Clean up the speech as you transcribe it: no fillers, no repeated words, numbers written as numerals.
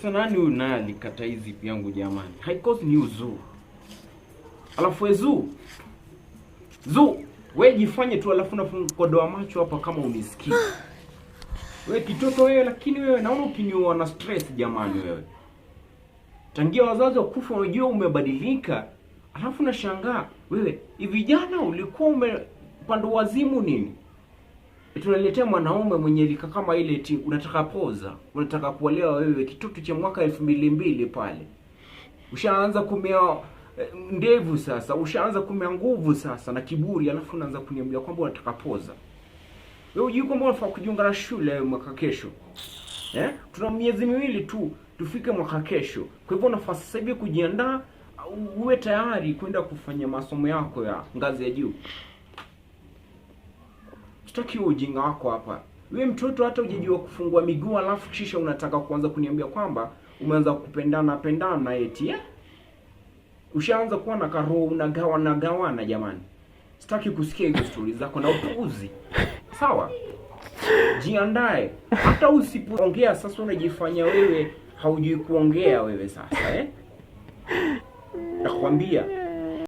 Sasa nani huyu naye alikata hizi yangu jamani? Haikosi ni Zuu. Alafu Zuu, wewe jifanye tu alafu unafunkodoa macho hapa kama unisikii. Wewe kitoto wewe, lakini wewe naona ukiniua na stress jamani wewe. Tangia wazazi wakufa unajua umebadilika. Alafu nashangaa wewe, hivi jana ulikuwa umepanda wazimu nini? Tunaletea mwanaume mwenye lika kama ile eti unataka poza, unataka kuolewa wewe kitoto cha mwaka 2002 pale. Ushaanza kumea ndevu sasa, ushaanza kumea nguvu sasa na kiburi, alafu unaanza kuniambia kwamba unataka poza. Wewe unajua kwamba unafaa kujiunga na shule mwaka kesho. Tuna miezi miwili tu tufike mwaka kesho. Kwa hivyo unafaa sasa hivi kujiandaa, uwe tayari kwenda kufanya masomo yako ya ngazi ya juu. Sitaki ujinga wako hapa. Wewe mtoto hata hujajua kufungua miguu alafu kisha unataka kuanza kuniambia kwamba umeanza kupendana eti Ushaanza kuwa na karoho unagawana jamani. Sitaki kusikia hizo stories zako na upuuzi. Sawa? Jiandae. Hata usipoongea sasa unajifanya wewe haujui kuongea wewe sasa, Nakwambia